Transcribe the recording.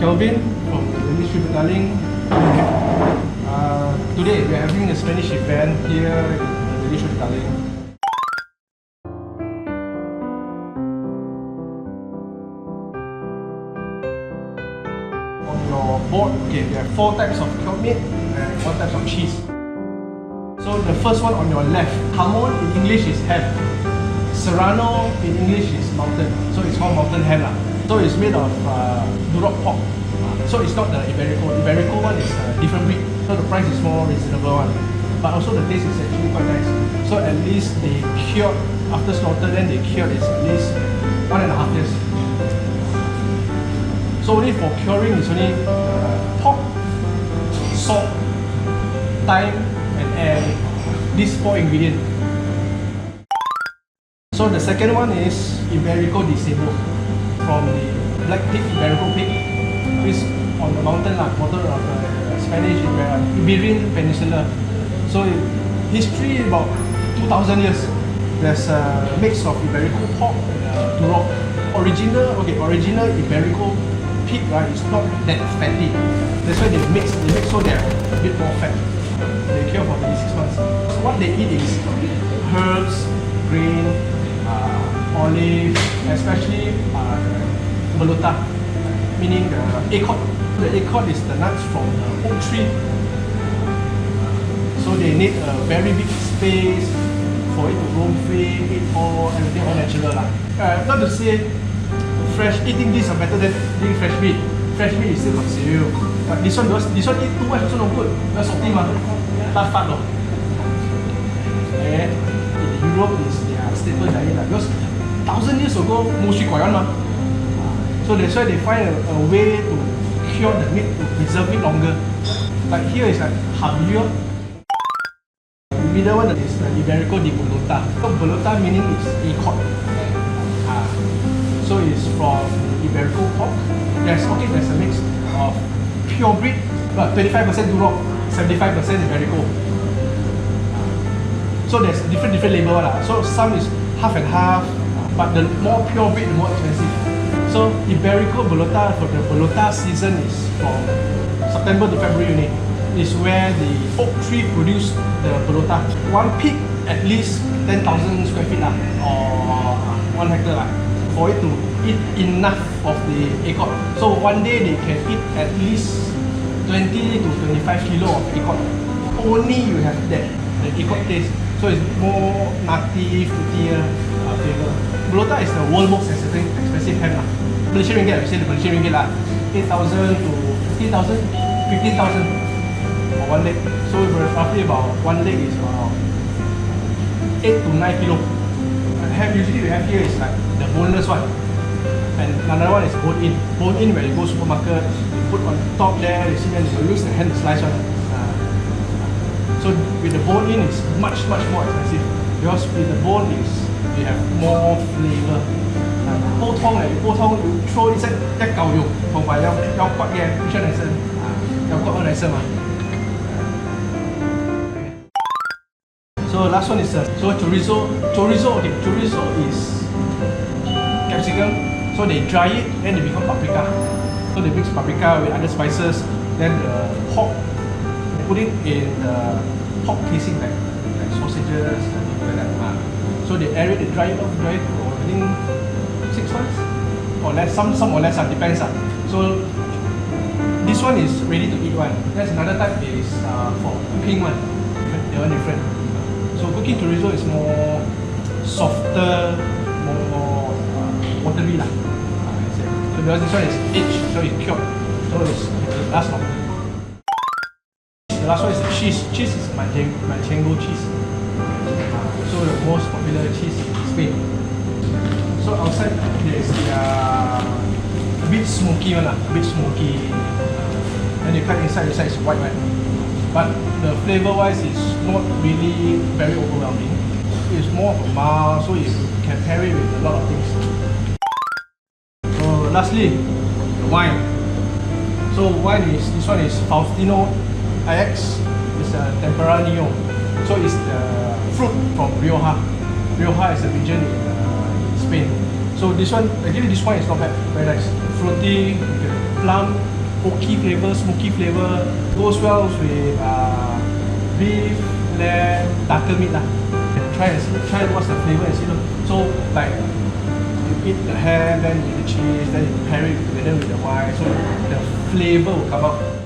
Kelvin from Petaling. Today we are having a Spanish event here in Petaling. On your board, okay, we have 4 types of cured meat and 1 type of cheese. So the first one on your left, hamon in English is ham. Serrano in English is mountain, so it's called mountain ham. So it's made of Duroc pork. So it's not the Iberico. Iberico one is a different breed, so the price is more reasonable one. But also the taste is actually quite nice. So at least they cured, after slaughter, then they cured is at least 1.5 years. So only for curing is only pork, salt, thyme, and egg. These 4 ingredients. So the second one is Iberico di Cebo, from the black pig, Iberico pig, which is on the mountain, border of the Spanish Iberian Peninsula. So history about 2,000 years. There's a mix of Iberico pork and Duroc. Original Iberico pig, right, is not that fatty. That's why they mix so they're a bit more fat. They cure for 36 months. So what they eat is herbs, grain, olive, especially belota, meaning the acorn. The acorn is the nuts from the oak tree. So they need a very big space for it to roam free, eat everything all natural. Not to say eating this is better than eating fresh meat. Fresh meat is still got cereal. But this one eat too much also not good. Not salty mah. Not fat though. And in Europe is their staple diet because 1,000 years ago, moshi koyan mah. So that's why they find a way to cure the meat to preserve it longer. Like here is like habio. The middle one is the Iberico di Belota. So Belota meaning is acorn. So it's from Iberico pork. There's a mix of pure breed, but 25% Duroc, 75% Iberico. So there's different label. So some is half and half, but the more pure breed, the more expensive. So Iberico Belota for the Belota season is from September to February only. Is where the oak tree produce the Belota. One pig at least 10,000 square feet or 1 hectare for it to eat enough of the acorn. So one day they can eat at least 20 to 25 kilo of acorn. Only you have that, the acorn taste. So it's more nutty, fruitier flavor. Belota is the world most expensive ham. Malaysian ringgit, we say the Malaysian ringgit 8,000 to 15,000, 15,000 for 1 leg. So roughly about 1 leg is about 8 to 9 kilo. Ham usually we have here is like the boneless one, and another one is bone in. Bone in where you go supermarket, you put on top there, you see then you use the hand to slice one. So with the bone in is much more expensive because with the bone is you have more flavor. 煲湯you throw inside 一嚿肉同埋有骨嘅 which one nicer? 有骨 one nicer 嘛。So last one is chorizo. Chorizo is capsicum. So they dry it, then they become paprika. So they mix paprika with other spices. Then the pork, they put it in the pork casing like sausages and things like that. So they air it, they dry it for I think 6 months or less. Some or less, depends. So this one is ready to eat one. There's another type is for cooking one. They are different. So cooking chorizo is more softer, more watery So because this one is aged, so it's cured, so it lasts longer. The last one is the cheese. Cheese is Manchego cheese. So the most popular cheese in Spain. So outside there is the a bit smoky one, a bit smoky. And you cut inside is white one. But the flavor wise is not really very overwhelming. It's more of a mild, so you can pair it with a lot of things. So lastly, the wine. So wine is, this one is Faustino Ix. It's a Tempranillo. So it's the fruit from Rioja. Rioja is a region in Spain. So this one, actually this wine is not bad, very nice. Fruity, plum, oaky flavor, smoky flavor, goes well with beef, lamb, darker meat lah. Try what's the flavor and see. So like you eat the ham, then you eat the cheese, then you pair it together with the wine, so the flavor will come out.